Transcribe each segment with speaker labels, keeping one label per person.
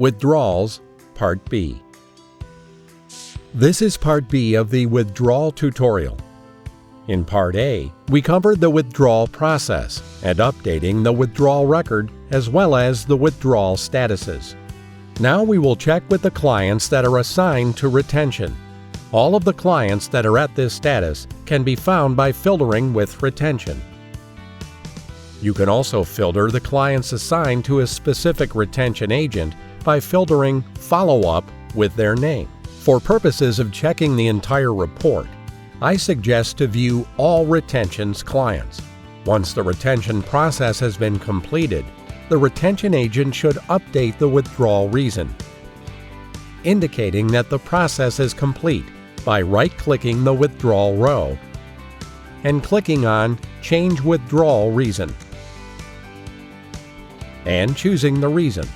Speaker 1: Withdrawals, Part B. This is Part B of the withdrawal tutorial. In Part A, we covered the withdrawal process and updating the withdrawal record as well as the withdrawal statuses. Now we will check with the clients that are assigned to retention. All of the clients that are at this status can be found by filtering with retention. You can also filter the clients assigned to a specific retention agent by filtering Follow-up with their name. For purposes of checking the entire report, I suggest to view all retentions clients. Once the retention process has been completed, the retention agent should update the withdrawal reason, indicating that the process is complete by right-clicking the withdrawal row and clicking on Change Withdrawal Reason and choosing the reason.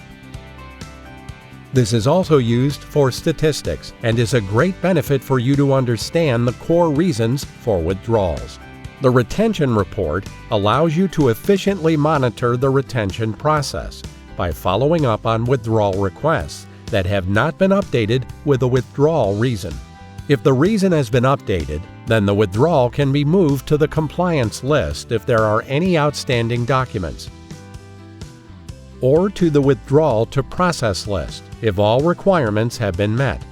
Speaker 1: This is also used for statistics and is a great benefit for you to understand the core reasons for withdrawals. The retention report allows you to efficiently monitor the retention process by following up on withdrawal requests that have not been updated with a withdrawal reason. If the reason has been updated, then the withdrawal can be moved to the compliance list if there are any outstanding documents, or to the withdrawal to process list if all requirements have been met.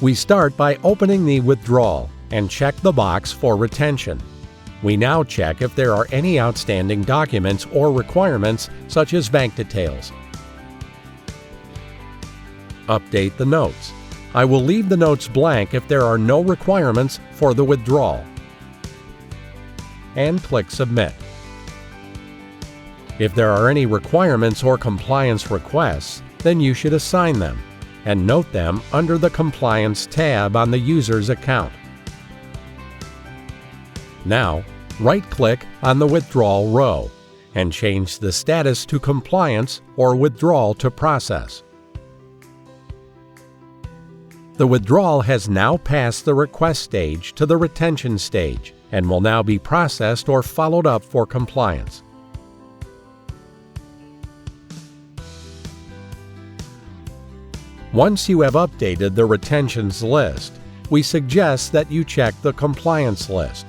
Speaker 1: We start by opening the withdrawal and check the box for retention. We now check if there are any outstanding documents or requirements such as bank details. Update the notes. I will leave the notes blank if there are no requirements for the withdrawal, and click Submit. If there are any requirements or compliance requests, then you should assign them and note them under the Compliance tab on the user's account. Now, right-click on the withdrawal row and change the status to Compliance or Withdrawal to Process. The withdrawal has now passed the request stage to the retention stage and will now be processed or followed up for compliance. Once you have updated the retentions list, we suggest that you check the compliance list.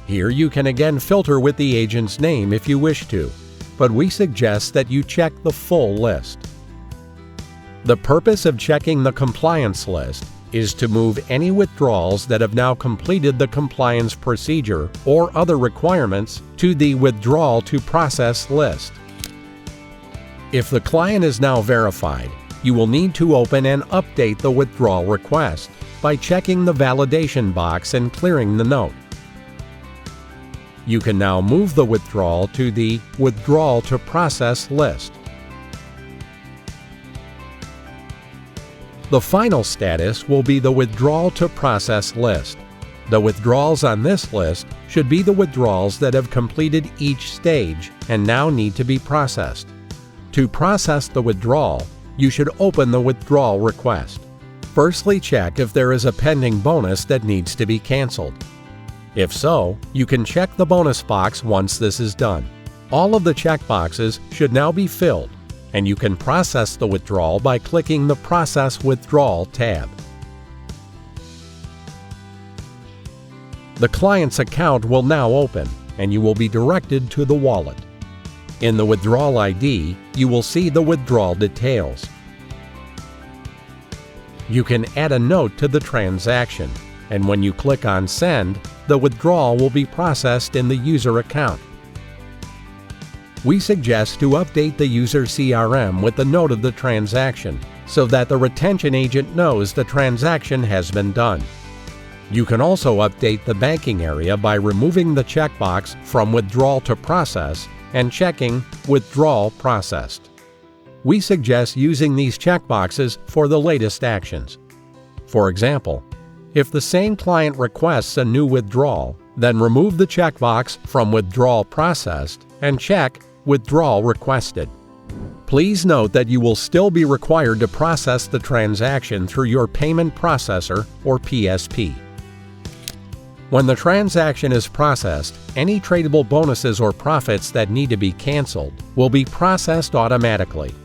Speaker 1: Here you can again filter with the agent's name if you wish to, but we suggest that you check the full list. The purpose of checking the compliance list is to move any withdrawals that have now completed the compliance procedure or other requirements to the withdrawal to process list. If the client is now verified, you will need to open and update the withdrawal request by checking the validation box and clearing the note. You can now move the withdrawal to the Withdrawal to Process list. The final status will be the Withdrawal to Process list. The withdrawals on this list should be the withdrawals that have completed each stage and now need to be processed. To process the withdrawal, you should open the withdrawal request. Firstly, check if there is a pending bonus that needs to be canceled. If so, you can check the bonus box once this is done. All of the checkboxes should now be filled, and you can process the withdrawal by clicking the Process Withdrawal tab. The client's account will now open, and you will be directed to the wallet. In the withdrawal ID, you will see the withdrawal details. You can add a note to the transaction, and when you click on Send, the withdrawal will be processed in the user account. We suggest to update the user CRM with the note of the transaction so that the retention agent knows the transaction has been done. You can also update the banking area by removing the checkbox from Withdrawal to Process and checking Withdrawal Processed. We suggest using these checkboxes for the latest actions. For example, if the same client requests a new withdrawal, then remove the checkbox from Withdrawal Processed and check Withdrawal Requested. Please note that you will still be required to process the transaction through your payment processor or PSP. When the transaction is processed, any tradable bonuses or profits that need to be canceled will be processed automatically,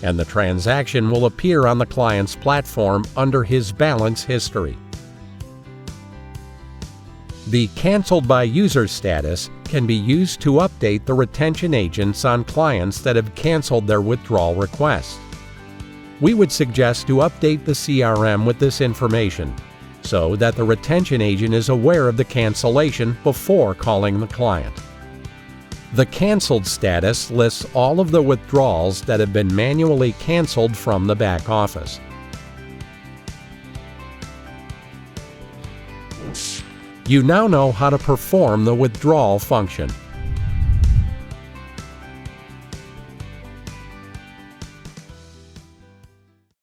Speaker 1: and the transaction will appear on the client's platform under his balance history. The Canceled by User status can be used to update the retention agents on clients that have canceled their withdrawal request. We would suggest to update the CRM with this information so that the retention agent is aware of the cancellation before calling the client. The Canceled status lists all of the withdrawals that have been manually canceled from the back office. You now know how to perform the withdrawal function.